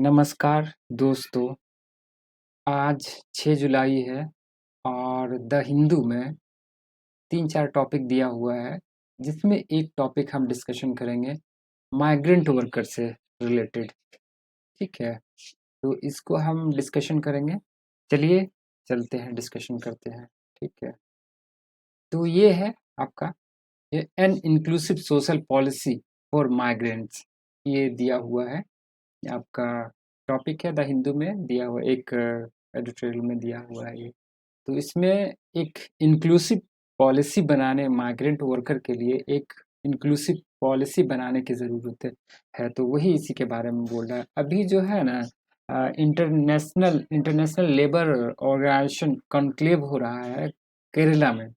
नमस्कार दोस्तों, आज 6 जुलाई है और द हिंदू में 3-4 टॉपिक दिया हुआ है, जिसमें एक टॉपिक हम डिस्कशन करेंगे माइग्रेंट वर्कर से रिलेटेड। ठीक है, तो इसको हम डिस्कशन करेंगे। चलिए चलते हैं, डिस्कशन करते हैं। ठीक है, तो ये है आपका ये an inclusive social policy for migrants, ये दिया हुआ है। आपका टॉपिक है द हिंदू में दिया हुआ, एक एडिटोरियल में दिया हुआ है ये। तो इसमें एक इंक्लूसिव पॉलिसी बनाने, माइग्रेंट वर्कर के लिए एक इंक्लूसिव पॉलिसी बनाने की ज़रूरत है, तो वही इसी के बारे में बोल रहा है। अभी जो है ना, international international labour organisation conclave हो रहा है केरला में,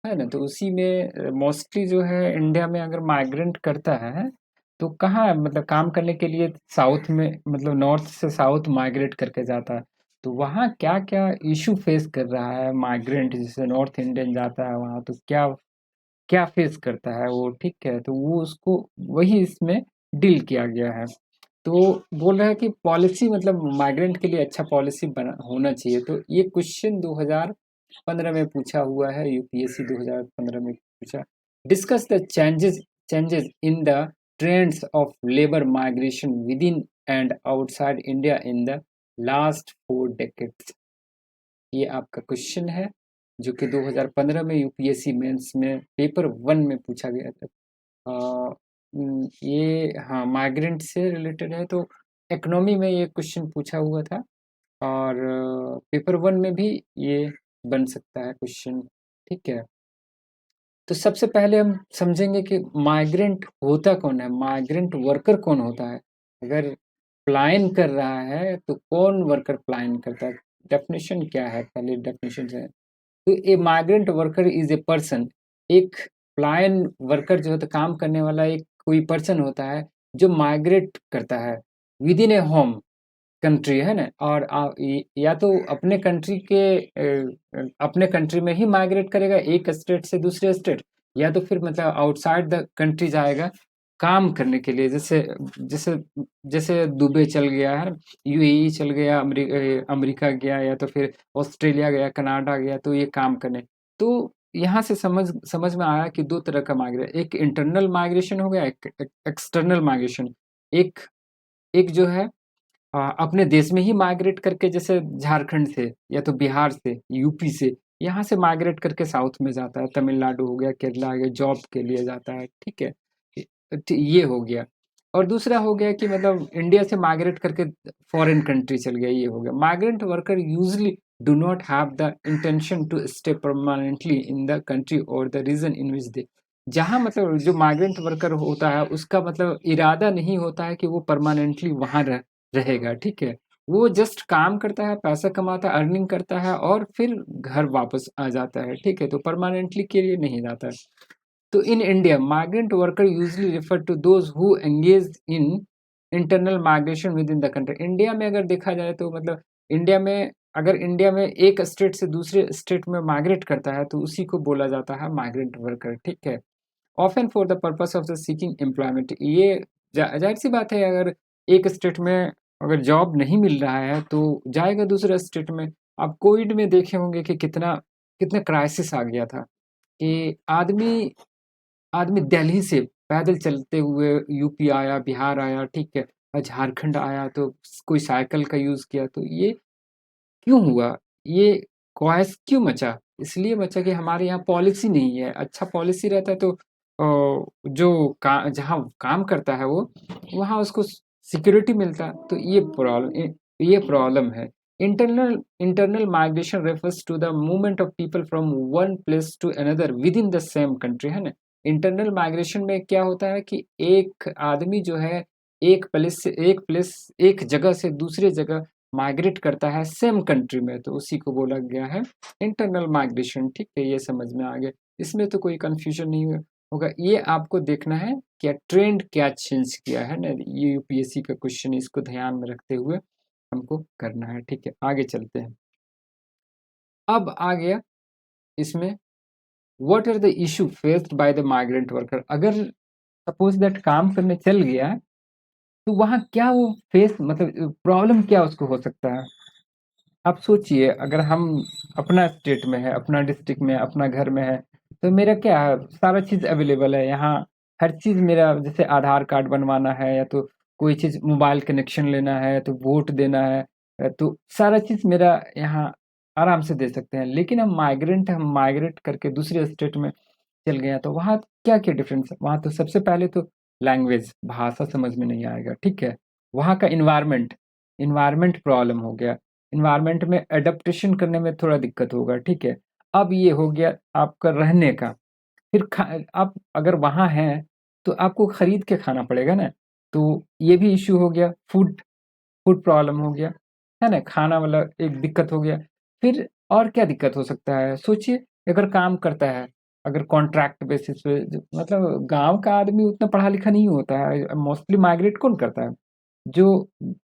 है ना? तो उसी में मोस्टली जो है इंडिया में अगर माइग्रेंट करता है तो कहाँ, मतलब काम करने के लिए साउथ में, मतलब नॉर्थ से साउथ माइग्रेट करके जाता है। तो वहाँ क्या क्या इशू फेस कर रहा है माइग्रेंट, जैसे नॉर्थ इंडियन जाता है वहाँ, तो क्या क्या फेस करता है वो। ठीक है, तो वो उसको वही इसमें डील किया गया है। तो बोल रहा है कि पॉलिसी, मतलब माइग्रेंट के लिए अच्छा पॉलिसी बना होना चाहिए। तो ये क्वेश्चन 2015 में पूछा हुआ है, यूपीएससी 2015 में पूछा। Discuss the changes in the trends of labour migration with in and outside India in the last 4 decades। ये आपका क्वेश्चन है, जो कि 2015 में यूपीएससी मेंस में पेपर 1 में पूछा गया था। ये हाँ, माइग्रेंट से रिलेटेड है, तो इकोनॉमी में ये क्वेश्चन पूछा हुआ था, और पेपर 1 में भी ये बन सकता है क्वेश्चन। ठीक है, तो सबसे पहले हम समझेंगे कि माइग्रेंट होता कौन है, माइग्रेंट वर्कर कौन होता है। अगर पलायन कर रहा है तो कौन वर्कर पलायन करता है, डेफिनेशन क्या है, पहले डेफिनेशन है। तो a migrant worker is a person, एक पलायन वर्कर जो होता है, काम करने वाला एक कोई पर्सन होता है जो माइग्रेट करता है with in A home country, है ना? और या तो अपने कंट्री के अपने कंट्री में ही माइग्रेट करेगा, एक स्टेट से दूसरे स्टेट, या तो फिर मतलब आउटसाइड द कंट्री जाएगा काम करने के लिए। जैसे जैसे जैसे दुबई चल गया है, यूएई चल गया, अमेरिका गया, या तो फिर ऑस्ट्रेलिया गया, कनाडा गया, तो ये काम करने। तो यहाँ से समझ समझ में आया कि दो तरह का माइग्रेशन, एक इंटरनल माइग्रेशन हो गया, एक एक्सटर्नल माइग्रेशन। एक एक जो है अपने देश में ही माइग्रेट करके, जैसे झारखंड से या तो बिहार से, यूपी से, यहाँ से माइग्रेट करके साउथ में जाता है, तमिलनाडु हो गया, केरला हो गया, जॉब के लिए जाता है। ठीक है, ये हो गया। और दूसरा हो गया कि मतलब इंडिया से माइग्रेट करके फॉरेन कंट्री चल गया, ये हो गया। Migrant worker usually do not have the intention to stay permanently in the country और the reason in which they, जहाँ मतलब जो माइग्रेंट वर्कर होता है उसका मतलब इरादा नहीं होता है कि वो परमानेंटली वहाँ रहेगा। ठीक है, वो जस्ट काम करता है, पैसा कमाता है, अर्निंग करता है और फिर घर वापस आ जाता है। ठीक है, तो परमानेंटली के लिए नहीं जाता है। तो in India migrant worker usually refer to those who engage in internal migration within the country. India में अगर देखा जाए तो मतलब इंडिया में, अगर इंडिया में एक स्टेट से दूसरे स्टेट में माइग्रेट करता है तो उसी को बोला जाता है माइग्रेंट वर्कर। ठीक है, often for the purpose of the seeking employment. ये जाहिर सी बात है, अगर एक स्टेट में अगर जॉब नहीं मिल रहा है तो जाएगा दूसरे स्टेट में। आप कोविड में देखे होंगे कि कितना कितना क्राइसिस आ गया था, कि आदमी आदमी दिल्ली से पैदल चलते हुए यूपी आया, बिहार आया, ठीक है, और झारखंड आया, तो कोई साइकिल का यूज़ किया। तो ये क्यों हुआ? ये क्वाइस क्यों मचा? इसलिए मचा कि हमारे यहाँ पॉलिसी नहीं है। अच्छा पॉलिसी रहता है तो जो जहाँ काम करता है वो, वहाँ उसको सिक्योरिटी मिलता। तो ये प्रॉब्लम है। Internal internal migration refers to the movement of people from one place to another within the same country, है ना? इंटरनल माइग्रेशन में क्या होता है कि एक आदमी जो है एक जगह से दूसरे जगह माइग्रेट करता है सेम कंट्री में, तो उसी को बोला गया है इंटरनल माइग्रेशन। ठीक है, ये समझ में आ गया, इसमें तो कोई कंफ्यूजन नहीं होगा। ये आपको देखना है क्या ट्रेंड क्या चेंज किया है ना, ये यूपीएससी का क्वेश्चन, इसको ध्यान में रखते हुए हमको करना है। ठीक है, आगे चलते हैं। अब आ गया इसमें, what are the issue faced by the migrant worker. अगर सपोज दैट काम करने चल गया तो वहाँ क्या वो फेस मतलब प्रॉब्लम क्या उसको हो सकता है? आप सोचिए, अगर हम अपना स्टेट में है, अपना डिस्ट्रिक्ट में है, अपना घर में है, तो मेरा क्या है, सारा चीज़ अवेलेबल है यहाँ। हर चीज़ मेरा, जैसे आधार कार्ड बनवाना है या तो कोई चीज़ मोबाइल कनेक्शन लेना है, तो वोट देना है, तो सारा चीज़ मेरा यहाँ आराम से दे सकते हैं। लेकिन हम माइग्रेट करके दूसरे स्टेट में चल गए हैं, तो वहाँ क्या क्या डिफरेंस है? वहाँ तो सबसे पहले तो लैंग्वेज, भाषा समझ में नहीं आएगा, ठीक है। वहाँ का इन्वायरमेंट, इन्वायरमेंट प्रॉब्लम हो गया। इन्वायरमेंट में एडप्टेशन करने में थोड़ा दिक्कत होगा, ठीक है। अब ये हो गया आपका रहने का। फिर आप अगर वहाँ हैं तो आपको खरीद के खाना पड़ेगा ना, तो ये भी इश्यू हो गया। फूड फूड प्रॉब्लम हो गया, है ना? खाना मतलब एक दिक्कत हो गया। फिर और क्या दिक्कत हो सकता है? सोचिए, अगर काम करता है, अगर कॉन्ट्रैक्ट बेसिस पे, मतलब गाँव का आदमी उतना पढ़ा लिखा नहीं होता है। मोस्टली माइग्रेट कौन करता है? जो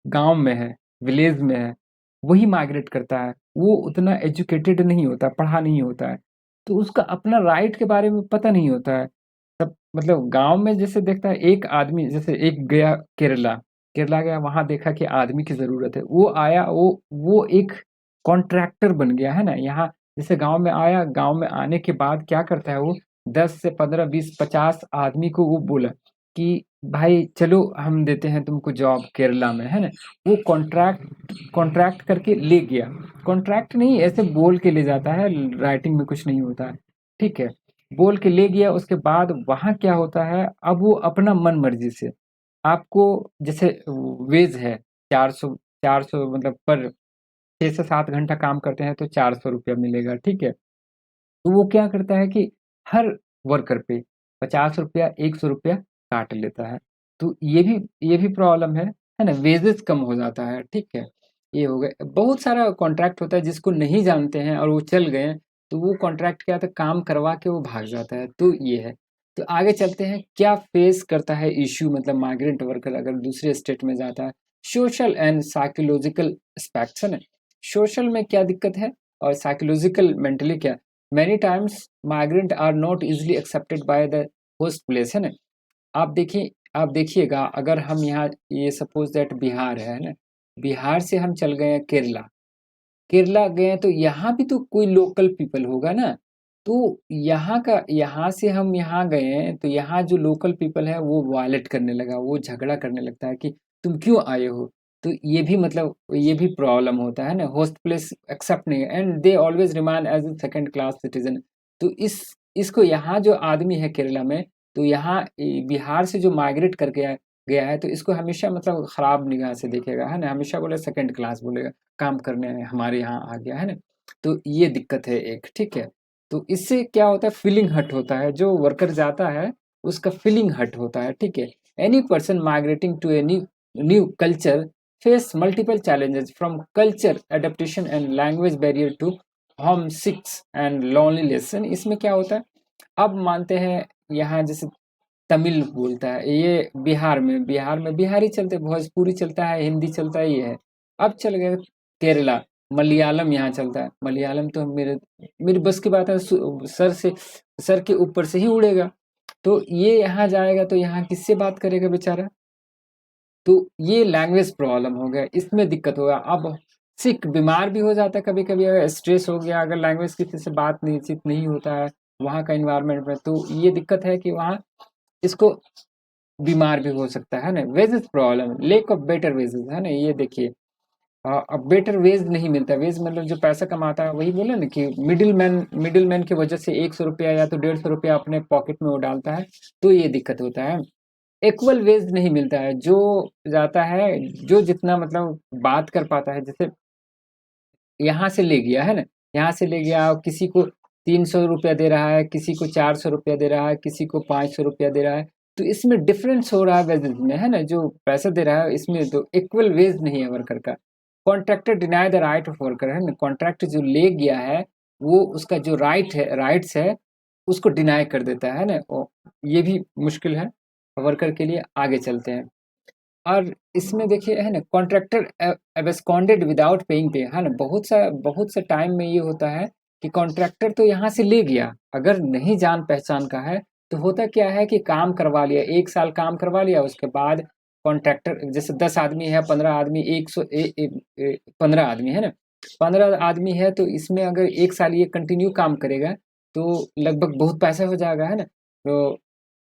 गाँव में है, विलेज में है, वही माइग्रेट करता है। वो उतना एजुकेटेड नहीं होता, पढ़ा नहीं होता है, तो उसका अपना राइट के बारे में पता नहीं होता है। तब मतलब गाँव में जैसे देखता है एक आदमी, जैसे एक गया केरला, केरला गया, वहाँ देखा कि आदमी की ज़रूरत है। वो आया, वो एक कॉन्ट्रैक्टर बन गया, है ना? यहाँ जैसे गाँव में आया, गाँव में आने के बाद क्या करता है वो, 10 से 15, 20, 50 आदमी को वो बोला कि भाई चलो हम देते हैं तुमको जॉब केरला में, है ना? वो कॉन्ट्रैक्ट कॉन्ट्रैक्ट करके ले गया। कॉन्ट्रैक्ट नहीं, ऐसे बोल के ले जाता है, राइटिंग में कुछ नहीं होता है, ठीक है। बोल के ले गया, उसके बाद वहाँ क्या होता है, अब वो अपना मन मर्जी से आपको, जैसे वेज है 400, 400 मतलब पर 6 से 7 घंटा काम करते हैं तो 400 रुपया मिलेगा, ठीक है। तो वो क्या करता है कि हर वर्कर पे 50 रुपया, 100 रुपया काट लेता है। तो ये भी प्रॉब्लम है ना? वेजेस कम हो जाता है, ठीक है। ये हो गए, बहुत सारा कॉन्ट्रैक्ट होता है जिसको नहीं जानते हैं और वो चल गए, तो वो कॉन्ट्रैक्ट क्या होता है, काम करवा के वो भाग जाता है, तो ये है। तो आगे चलते हैं, क्या फेस करता है इश्यू, मतलब माइग्रेंट वर्कर अगर दूसरे स्टेट में जाता है। सोशल एंड साइकोलॉजिकल एस्पेक्ट्स, है ना? सोशल में क्या दिक्कत है और साइकोलॉजिकल मेंटली क्या। Many times migrant are not easily accepted by the host place, है ना? आप देखिएगा, अगर हम यहाँ, ये सपोज दैट बिहार है ना? बिहार से हम चल गए हैं केरला, केरला गए हैं, तो यहाँ भी तो कोई लोकल पीपल होगा ना? तो यहाँ से हम यहाँ गए हैं, तो यहाँ जो लोकल पीपल है वो वायलेट करने लगा, वो झगड़ा करने लगता है कि तुम क्यों आए हो? तो ये भी मतलब ये भी प्रॉब्लम होता है ना, होस्ट प्लेस एक्सेप्ट नहीं, and they always remain as a second class citizen. तो इसको यहाँ जो आदमी है केरला में, तो यहाँ बिहार से जो माइग्रेट करके गया है, तो इसको हमेशा मतलब खराब निगाह से देखेगा, है ना? हमेशा बोले सेकंड क्लास बोलेगा, काम करने हमारे यहाँ आ गया, है ना? तो ये दिक्कत है एक, ठीक है। तो इससे क्या होता है, फीलिंग हर्ट होता है, जो वर्कर जाता है उसका फीलिंग हर्ट होता है, ठीक है। Any person migrating to a new new culture face multiple challenges from culture adaptation and language barrier to homesick and loneliness। इसमें क्या होता है, अब मानते हैं यहाँ जैसे तमिल बोलता है, ये बिहार में बिहारी चलते, भोजपुरी चलता है, हिंदी चलता है, ये है। अब चल गए केरला, मलयालम यहाँ चलता है। मलयालम तो मेरे मेरी बस की बात है, सर के ऊपर से ही उड़ेगा। तो ये यहाँ जाएगा तो यहाँ किससे बात करेगा बेचारा? तो ये लैंग्वेज प्रॉब्लम हो गया, इसमें दिक्कत होगा। अब सिक बीमार भी हो जाता है कभी कभी, अगर स्ट्रेस हो गया, अगर लैंग्वेज किसी से बात निश्चित नहीं होता है वहाँ का इन्वायरमेंट में, तो ये दिक्कत है कि वहाँ इसको बीमार भी हो सकता है ना। Wages problem, lake of better wages, है ना? ये देखिए, अब बेटर वेज नहीं मिलता। वेज मतलब जो पैसा कमाता है, वही बोला ना कि मिडिल मैन की वजह से 100 रुपया या तो 150 रुपया अपने पॉकेट में वो डालता है, तो ये दिक्कत होता है। इक्वल वेज नहीं मिलता है, जो जाता है, जो जितना मतलब बात कर पाता है, जैसे यहाँ से ले गया, है ना? यहाँ से ले गया, किसी को 300 रुपया दे रहा है, किसी को 400 रुपया दे रहा है, किसी को 500 रुपया दे रहा है। तो इसमें डिफरेंस हो रहा है वेजेस में, है ना? जो पैसा दे रहा है इसमें तो इक्वल वेज नहीं है वर्कर का। Contractor deny the right of worker, है ना? कॉन्ट्रैक्ट जो ले गया है, वो उसका जो राइट्स है उसको डिनाई कर देता है ना? ये भी मुश्किल है वर्कर के लिए। आगे चलते हैं, और इसमें देखिए, है ना, कॉन्ट्रैक्टर एब्सकॉन्डेड विदाउट पेइंग पे, है ना? बहुत सा टाइम में ये होता है कि कॉन्ट्रैक्टर तो यहाँ से ले गया, अगर नहीं जान पहचान का है, तो होता क्या है कि काम करवा लिया, 1 साल काम करवा लिया, उसके बाद कॉन्ट्रैक्टर जैसे 10 आदमी है, 15 आदमी, 15 आदमी है ना, 15 आदमी है तो इसमें अगर 1 साल ये कंटिन्यू काम करेगा तो लगभग बहुत पैसा हो जाएगा, है ना? तो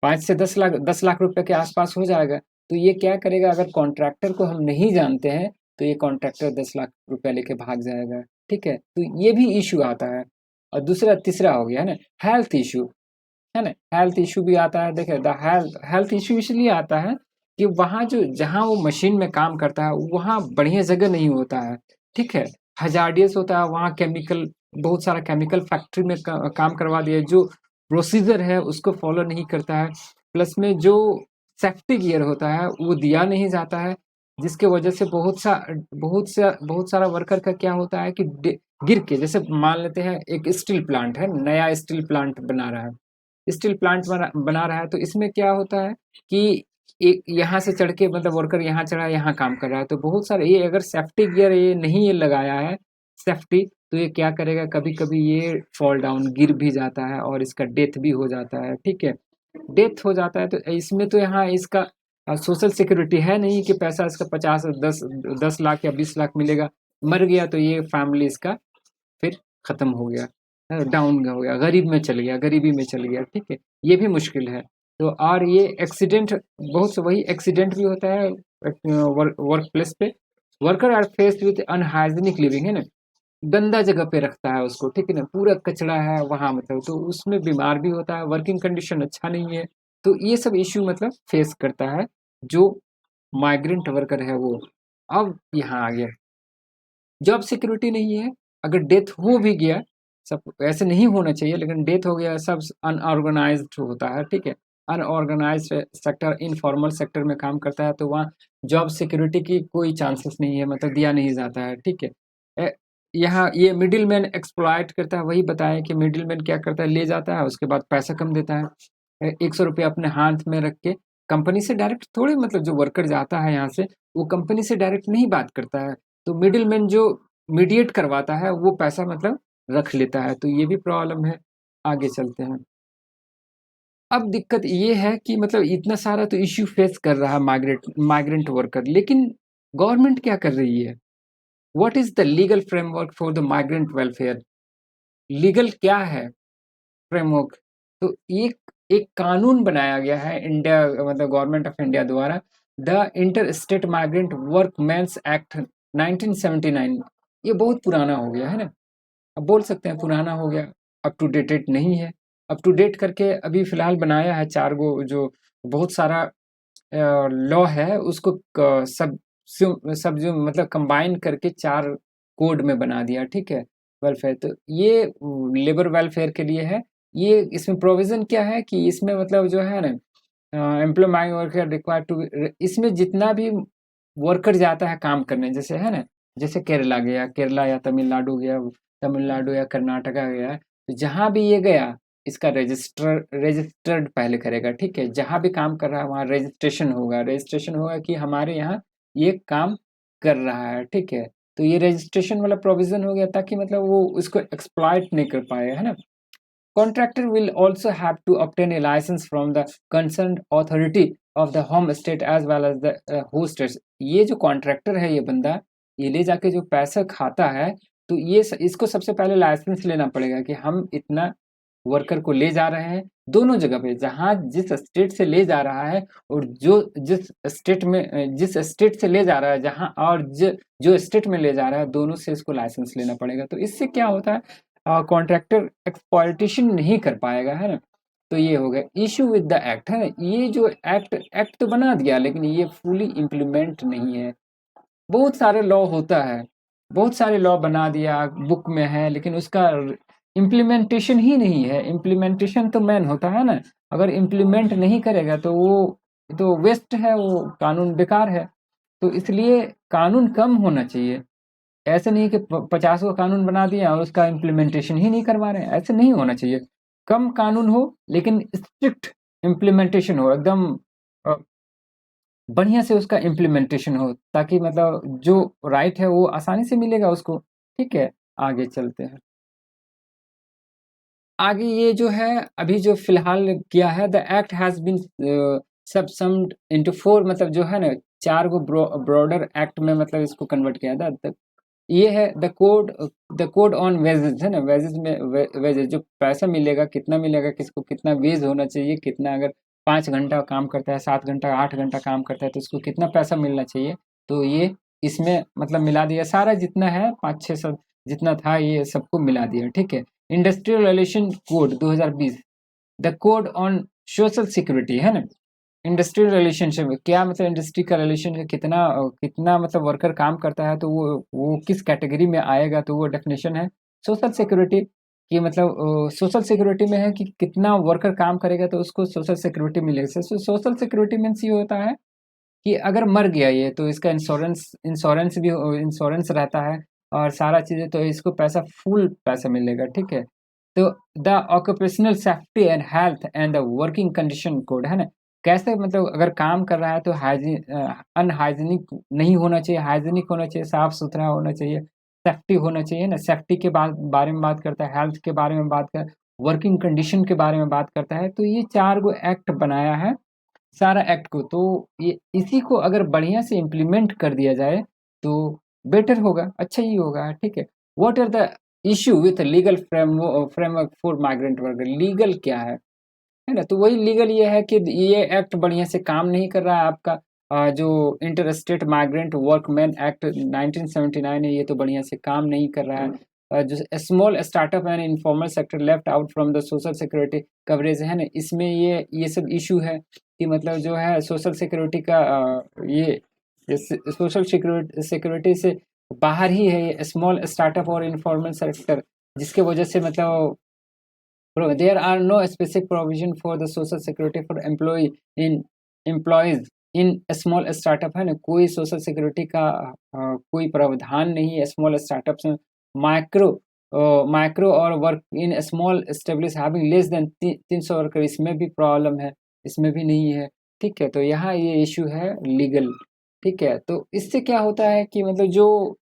5 से 10 लाख रुपए के आसपास हो जाएगा। तो ये क्या करेगा, अगर कॉन्ट्रैक्टर को हम नहीं जानते हैं तो ये कॉन्ट्रैक्टर 10 लाख रुपए लेके भाग जाएगा, ठीक है? तो ये भी इश्यू आता है। और दूसरा तीसरा हो गया है ना, हेल्थ इश्यू, है ना? हेल्थ इश्यू भी आता है। देखिए द हेल्थ इश्यू इसलिए आता है कि वहाँ जो जहाँ वो मशीन में काम करता है वहाँ बढ़िया जगह नहीं होता है, ठीक है? हजार्डियस होता है वहाँ, केमिकल, बहुत सारा केमिकल फैक्ट्री में काम करवा दिया, जो प्रोसीजर है उसको फॉलो नहीं करता है। प्लस में जो सेफ्टी गियर होता है वो दिया नहीं जाता है, जिसके वजह से बहुत सारा वर्कर का क्या होता है कि गिर के, जैसे मान लेते हैं एक स्टील प्लांट है, नया स्टील प्लांट बना रहा है, स्टील प्लांट बना रहा है, तो इसमें क्या होता है कि एक यहाँ से चढ़ के मतलब वर्कर यहाँ चढ़ा, यहाँ काम कर रहा है, तो बहुत सारे ये अगर सेफ्टी गियर ये नहीं ये लगाया है सेफ्टी, तो ये क्या करेगा, कभी कभी ये फॉल डाउन गिर भी जाता है और इसका डेथ भी हो जाता है, ठीक है? डेथ हो जाता है तो इसमें तो यहाँ इसका सोशल सिक्योरिटी है नहीं कि पैसा इसका 10 लाख या 20 लाख मिलेगा। मर गया तो ये फैमिली इसका फिर खत्म हो गया, डाउन हो गया, गरीब में चल गया, गरीबी में चल गया, ठीक है? ये भी मुश्किल है। तो और ये एक्सीडेंट, बहुत से वही एक्सीडेंट भी होता है वर्क प्लेस पे। Worker are faced with unhygienic living, है ना? गंदा जगह पे रखता है उसको, ठीक है ना? पूरा कचरा है वहाँ, मतलब तो उसमें बीमार भी होता है, वर्किंग कंडीशन अच्छा नहीं है। तो ये सब इश्यू मतलब फेस करता है जो माइग्रेंट वर्कर है वो। अब यहाँ आ गया, जॉब सिक्योरिटी नहीं है, अगर डेथ हो भी गया, सब ऐसे नहीं होना चाहिए, लेकिन डेथ हो गया, सब अनऑर्गेनाइज्ड होता है, ठीक है? अनऑर्गेनाइज्ड सेक्टर, इनफॉर्मल सेक्टर में काम करता है तो वहाँ जॉब सिक्योरिटी की कोई चांसेस नहीं है, मतलब दिया नहीं जाता है, ठीक है? यहाँ ये मिडिल मैन एक्सप्लॉइट करता है, वही बताया कि मिडिल मैन क्या करता है, ले जाता है उसके बाद पैसा कम देता है, 100 रुपये अपने हाथ में रख के, कंपनी से डायरेक्ट थोड़ी, मतलब जो वर्कर जाता है यहाँ से वो कंपनी से डायरेक्ट नहीं बात करता है, तो मिडिल मैन जो मीडिएट करवाता है वो पैसा मतलब रख लेता है, तो ये भी प्रॉब्लम है। आगे चलते हैं। अब दिक्कत ये है कि मतलब इतना सारा तो इश्यू फेस कर रहा है माइग्रेंट वर्कर, लेकिन गवर्नमेंट क्या कर रही है? What is the legal framework for the migrant welfare? Legal क्या है फ्रेमवर्क? तो एक एक कानून बनाया गया है इंडिया, मतलब गवर्नमेंट ऑफ इंडिया द्वारा, the inter state migrant workmen's act 1979। ये बहुत पुराना हो गया है ना, अब बोल सकते हैं पुराना हो गया, अप टू डेटेड नहीं है। अप टू डेट करके अभी फिलहाल बनाया है 4 गो, जो बहुत सारा लॉ है उसको सब जो मतलब कंबाइन करके 4 कोड में बना दिया, ठीक है? वेलफेयर, तो ये लेबर वेलफेयर के लिए है। ये इसमें प्रोविजन क्या है कि इसमें मतलब जो है ना, एम्प्लॉय वर्कर रिक्वायर्ड टू, इसमें जितना भी वर्कर जाता है काम करने, जैसे है ना, जैसे केरला गया, केरला या तमिलनाडु गया, तमिलनाडु या कर्नाटका गया, तो जहाँ भी ये गया इसका रजिस्टर्ड पहले करेगा, ठीक है? जहाँ भी काम कर रहा है वहाँ रजिस्ट्रेशन होगा कि हमारे यहाँ ये काम कर रहा है, ठीक है? तो ये रजिस्ट्रेशन वाला प्रोविजन हो गया ताकि मतलब वो उसको एक्सप्लॉइट नहीं कर पाए, है ना? Contractor will also have to obtain a license from the concerned authority of the home state as well as the host state। ये जो कॉन्ट्रैक्टर है, ये बंदा, ये ले जाके जो पैसा खाता है, तो ये इसको सबसे पहले लाइसेंस लेना पड़ेगा कि हम इतना वर्कर को ले जा रहे हैं दोनों जगह पे, जहाँ जिस स्टेट से ले जा रहा है और जो जिस स्टेट से ले जा रहा है जहाँ, और जो स्टेट में ले जा रहा है, दोनों से इसको लाइसेंस लेना पड़ेगा। तो इससे क्या होता है, कॉन्ट्रैक्टर एक्सप्लॉइटेशन नहीं कर पाएगा, है ना? तो ये हो गया इश्यू विद द एक्ट, है ना? ये जो एक्ट तो बना दिया लेकिन ये फुली इम्प्लीमेंट नहीं है। बहुत सारे लॉ होता है, बहुत सारे लॉ बना दिया, बुक में है, लेकिन उसका इम्प्लीमेंटेशन ही नहीं है। इम्प्लीमेंटेशन तो मेन होता है ना, अगर इम्प्लीमेंट नहीं करेगा तो वो तो वेस्ट है, वो कानून बेकार है। तो इसलिए कानून कम होना चाहिए, ऐसे नहीं कि 50 का कानून बना दिया और उसका इम्प्लीमेंटेशन ही नहीं करवा रहे हैं, ऐसे नहीं होना चाहिए। कम कानून हो लेकिन स्ट्रिक्ट इम्प्लीमेंटेशन हो, एकदम बढ़िया से उसका इम्प्लीमेंटेशन हो, ताकि मतलब जो राइट है वो आसानी से मिलेगा उसको, ठीक है? आगे चलते हैं। आगे ये जो है अभी जो फिलहाल किया है, the act has been subsumed into 4 मतलब जो है ना 4 गो ब्रॉडर एक्ट में मतलब इसको कन्वर्ट किया था। ये है द कोड ऑन वेजेस है ना, वेजेस में वेजेस जो पैसा मिलेगा, कितना मिलेगा, किसको कितना वेज होना चाहिए, कितना अगर 5 घंटा काम करता है, 7 घंटा 8 घंटा काम करता है तो उसको कितना पैसा मिलना चाहिए। तो ये इसमें मतलब मिला दिया सारा जितना है 5-6 जितना था ये सबको मिला दिया, ठीक है। Industrial relation code 2020, the code on social security है ना, इंडस्ट्रियल रिलेशनशिप क्या मतलब इंडस्ट्री का रिलेशन कितना कितना मतलब वर्कर काम करता है तो वो किस कैटेगरी में आएगा, तो वो डेफिनेशन है। सोशल सिक्योरिटी की मतलब सोशल सिक्योरिटी में है कि कितना वर्कर काम करेगा तो उसको सोशल सिक्योरिटी मिलेगा। सोशल सिक्योरिटी मीन्स ये होता है कि अगर मर गया ये तो इसका इंश्योरेंस इंश्योरेंस भी इंश्योरेंस रहता है और सारा चीज़ें, तो इसको पैसा फुल पैसा मिलेगा, ठीक है। तो the occupational safety and health and the working condition code है ना, कैसे मतलब अगर काम कर रहा है तो अनहाइजीनिक नहीं होना चाहिए, हाइजीनिक होना चाहिए, साफ सुथरा होना चाहिए, सेफ्टी होना चाहिए ना, सेफ्टी के बारे में बात करता है, हेल्थ के बारे में बात कर, वर्किंग कंडीशन के बारे में बात करता है। तो ये 4 गो एक्ट बनाया है सारा एक्ट को, तो ये इसी को अगर बढ़िया से इम्प्लीमेंट कर दिया जाए तो बेटर होगा, अच्छा ही होगा, ठीक है। What are the issue with legal framework for migrant worker, legal क्या है ना, तो वही लीगल ये है कि ये एक्ट बढ़िया से काम नहीं कर रहा है आपका। जो inter state migrant workman act 1979 है ये तो बढ़िया से काम नहीं कर रहा है। जो small startup and informal sector left out from the social security coverage है ना, इसमें ये सब इशू है कि मतलब जो है सोशल सिक्योरिटी का ये सोशल सिक्योरिटी से बाहर ही है ये स्मॉल स्टार्टअप और इनफॉर्मल सेक्टर, जिसके वजह से मतलब there are no specific provision for the social security for employees in a small startup है ना, कोई सोशल सिक्योरिटी का कोई प्रावधान नहीं है स्मॉल स्टार्टअप्स में। माइक्रो माइक्रो और work in small establish having less than 300 worker, इसमें भी प्रॉब्लम है, इसमें भी नहीं है, ठीक है। तो यहाँ ये इशू है लीगल, ठीक है। तो इससे क्या होता है कि मतलब जो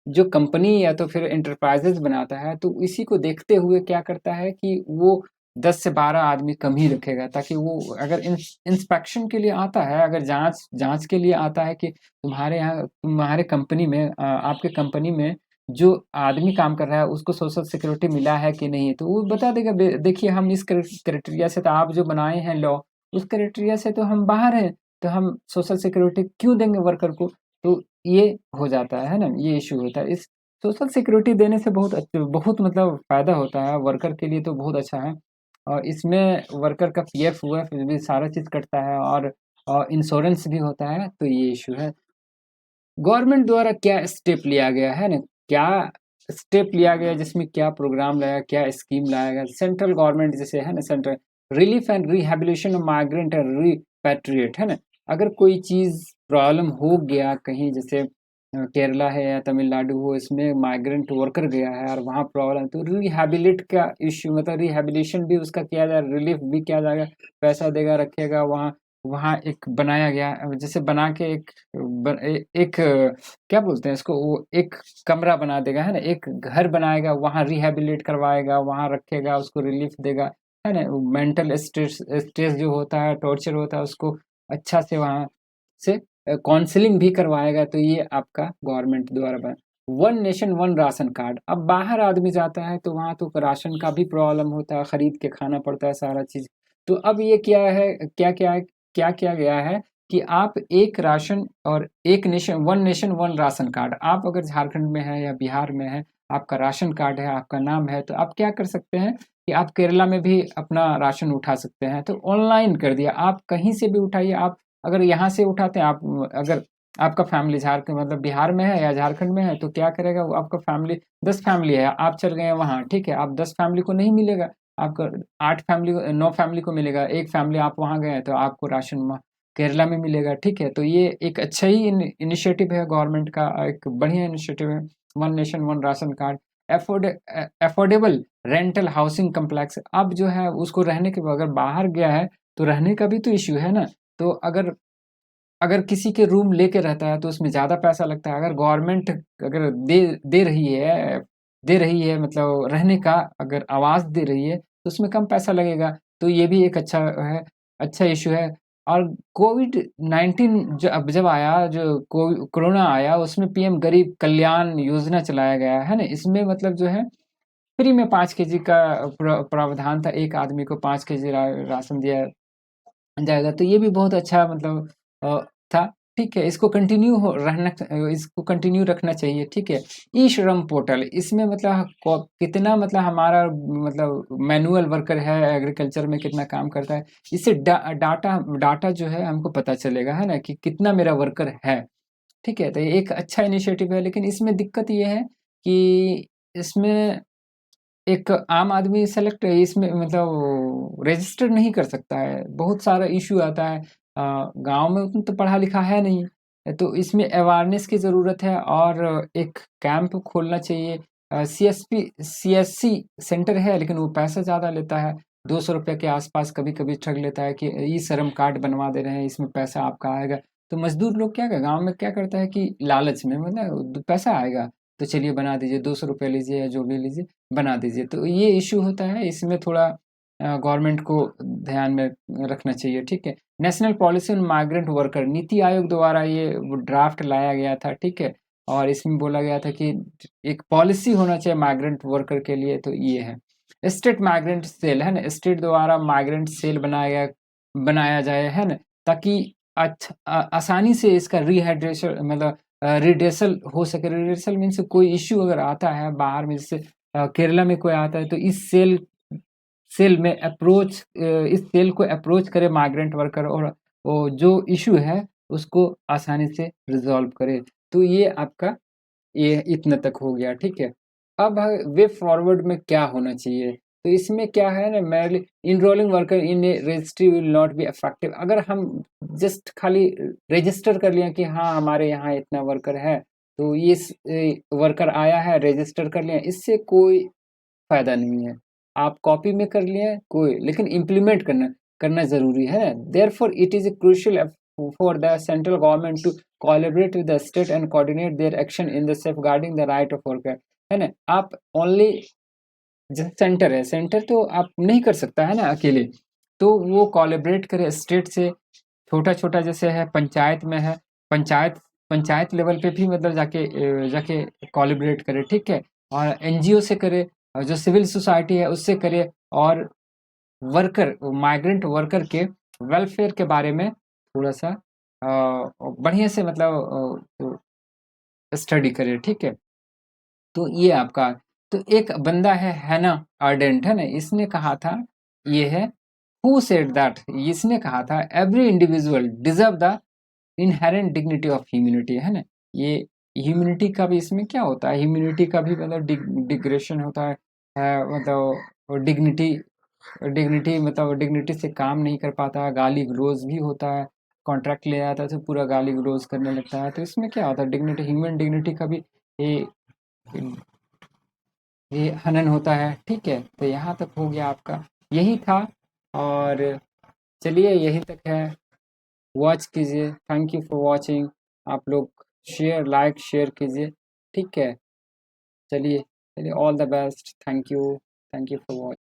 जो कंपनी या तो फिर एंटरप्राइजेज बनाता है तो इसी को देखते हुए क्या करता है कि वो 10 से 12 आदमी कम ही रखेगा, ताकि वो अगर इंस्पेक्शन के लिए आता है, अगर जांच जांच के लिए आता है कि तुम्हारे यहाँ तुम्हारे कंपनी में आपके कंपनी में जो आदमी काम कर रहा है उसको सोशल सिक्योरिटी मिला है कि नहीं, तो वो बता देगा देखिए हम इस क्राइटेरिया से, तो आप जो बनाए हैं लॉ उस क्राइटेरिया से तो हम बाहर हैं, तो हम सोशल सिक्योरिटी क्यों देंगे वर्कर को। तो ये हो जाता है ना, ये इश्यू होता है। इस सोशल सिक्योरिटी देने से बहुत मतलब फ़ायदा होता है वर्कर के लिए, तो बहुत अच्छा है। और इसमें वर्कर का पीएफ वूएफ भी सारा चीज़ कटता है और इंश्योरेंस भी होता है, तो ये इश्यू है। गवर्नमेंट द्वारा क्या स्टेप लिया गया है ना, क्या स्टेप लिया गया जिसमें क्या प्रोग्राम लाया, क्या स्कीम लाया गया। सेंट्रल गवर्नमेंट जैसे है ना, central relief and rehabilitation of migrant and repatriate है ना, अगर कोई चीज़ प्रॉब्लम हो गया कहीं, जैसे केरला है या तमिलनाडु हो, इसमें माइग्रेंट वर्कर गया है और वहाँ प्रॉब्लम, तो रिहेबिलिट का इश्यू मतलब रिहेबिलिटेशन भी उसका किया जाए, रिलीफ भी किया जाएगा, पैसा देगा रखेगा वहाँ। वहाँ एक बनाया गया जैसे बना के एक क्या बोलते हैं इसको, वो एक कमरा बना देगा है ना, एक घर बनाएगा, वहाँ रिहेबिलिट करवाएगा, वहाँ रखेगा, उसको रिलीफ देगा है ना। मेंटल स्ट्रेस स्ट्रेस जो होता है, टॉर्चर होता है, उसको अच्छा से वहाँ से काउंसलिंग भी करवाएगा। तो ये आपका गवर्नमेंट द्वारा बना। One nation one ration card, अब बाहर आदमी जाता है तो वहाँ तो राशन का भी प्रॉब्लम होता है, खरीद के खाना पड़ता है सारा चीज़। तो अब ये क्या है, क्या किया गया है कि आप एक राशन और एक नेशन वन राशन कार्ड, आप अगर झारखंड में है या बिहार में है, आपका राशन कार्ड है, आपका नाम है, तो आप क्या कर सकते हैं कि आप केरला में भी अपना राशन उठा सकते हैं। तो ऑनलाइन कर दिया, आप कहीं से भी उठाइए। आप अगर यहाँ से उठाते हैं, आप अगर आपका फैमिली झारखंड मतलब बिहार में है या झारखंड में है, तो क्या करेगा वो, आपका फैमिली 10 फैमिली है, आप चल गए हैं वहाँ, ठीक है। आप 10 फैमिली को नहीं मिलेगा, आपको 8 फैमिली 9 फैमिली को मिलेगा। एक फैमिली आप वहाँ गए हैं तो आपको राशन वहाँ केरला में मिलेगा, ठीक है। तो ये एक अच्छा ही इनिशिएटिव है गवर्नमेंट का, एक बढ़िया इनिशिएटिव है। One nation one ration card. Afford affordable rental housing complex, अब जो है उसको रहने के, अगर बाहर गया है तो रहने का भी तो इश्यू है ना। तो अगर अगर किसी के रूम लेके रहता है तो उसमें ज़्यादा पैसा लगता है। अगर गवर्नमेंट अगर दे रही है मतलब रहने का अगर आवास दे रही है तो उसमें कम पैसा लगेगा। तो ये भी एक अच्छा है, अच्छा इश्यू है। और कोविड-19 जब आया, जो कोरोना आया, उसमें पीएम गरीब कल्याण योजना चलाया गया, है ना? इसमें मतलब जो है फ्री में 5 केजी का प्रावधान था, एक आदमी को 5 केजी राशन दिया जाएगा। तो ये भी बहुत अच्छा मतलब था, ठीक है? इसको कंटिन्यू रखना चाहिए, ठीक है? ई श्रम पोर्टल, इसमें मतलब कितना मतलब हमारा मतलब मैनुअल वर्कर है, एग्रीकल्चर में कितना काम करता है, इससे डाटा जो है हमको पता चलेगा, है ना? कि कितना मेरा वर्कर है, ठीक है? तो ये एक अच्छा इनिशिएटिव है, लेकिन इसमें दिक्कत ये है कि इसमें एक आम आदमी सेलेक्ट इसमें मतलब रजिस्टर नहीं कर सकता है, बहुत सारा इश्यू आता है। गाँव में उतना तो पढ़ा लिखा है नहीं, तो इसमें अवेयरनेस की ज़रूरत है और एक कैंप खोलना चाहिए। सीएससी सेंटर है, लेकिन वो पैसा ज़्यादा लेता है, ₹200 के आसपास कभी-कभी ठग लेता है कि ई श्रम कार्ड बनवा दे रहे हैं, इसमें पैसा आपका आएगा। तो मज़दूर लोग क्या गाँव में क्या करता है कि लालच में मतलब पैसा आएगा, तो चलिए बना दीजिए, ₹200 लीजिए या जो भी लीजिए, बना दीजिए। तो ये इश्यू होता है, इसमें थोड़ा गवर्नमेंट को ध्यान में रखना चाहिए, ठीक है? National policy on migrant worker, NITI Aayog द्वारा ये ड्राफ्ट लाया गया था, ठीक है? और इसमें बोला गया था कि एक पॉलिसी होना चाहिए माइग्रेंट वर्कर के लिए, तो ये है। स्टेट माइग्रेंट सेल, है ना? स्टेट द्वारा माइग्रेंट सेल बनाया जाए, है ना? ताकि आसानी से इसका रिहाइड्रेशन मतलब रिड्रेसल हो सके। रिड्रेसल मीन्स कोई इश्यू अगर आता है बाहर में, जैसे केरला में कोई आता है, तो इस सेल को अप्रोच करे माइग्रेंट वर्कर, और वो जो इश्यू है उसको आसानी से रिजॉल्व करे। तो ये आपका ये इतना तक हो गया, ठीक है? अब वे फॉरवर्ड में क्या होना चाहिए? तो इसमें क्या है ना, merrily enrolling worker in A registry will not be effective. अगर हम जस्ट खाली रजिस्टर कर लिया कि हाँ हमारे यहाँ इतना वर्कर है, तो ये वर्कर आया है, रजिस्टर कर लिया, इससे कोई फायदा नहीं है। आप कॉपी में कर लिए कोई, लेकिन इम्प्लीमेंट करना ज़रूरी है। Therefore it is crucial for the central government to collaborate with the state and coordinate their action in the safeguarding the right of worker, है ना? आप ओनली जैसे सेंटर तो आप नहीं कर सकता है ना अकेले, तो वो कोलैबोरेट करे स्टेट से। छोटा-छोटा जैसे है पंचायत में है, पंचायत पंचायत लेवल पे भी मतलब जाके कोलैबोरेट करे, ठीक है? और एनजीओ से करे, और जो सिविल सोसाइटी है उससे करे, और माइग्रेंट वर्कर के वेलफेयर के बारे में थोड़ा-सा बढ़िया से मतलब स्टडी करे, ठीक है? तो ये आपका, तो एक बंदा है हैना आर्डेंट, है ना? इसने कहा था, ये है हु सेड दैट, इसने कहा था every individual deserve the inherent dignity of humanity, है ना? ये ह्यूमैनिटी का भी इसमें क्या होता है, ह्यूमैनिटी का भी मतलब डिग्रेशन होता है, मतलब डिग्निटी डिग्निटी मतलब डिग्निटी से काम नहीं कर पाता, गाली गलौज भी होता है, कॉन्ट्रैक्ट ले आता है तो पूरा गाली गलौज करने लगता है। तो इसमें क्या होता है, डिग्निटी, ह्यूमन डिग्निटी का भी ये ये हनन होता है, ठीक है? तो यहाँ तक हो गया आपका, यही था। और चलिए यही तक है, वॉच कीजिए, थैंक यू फॉर वॉचिंग। आप लोग लाइक शेयर कीजिए, ठीक है? चलिए, all the best, thank you for watching.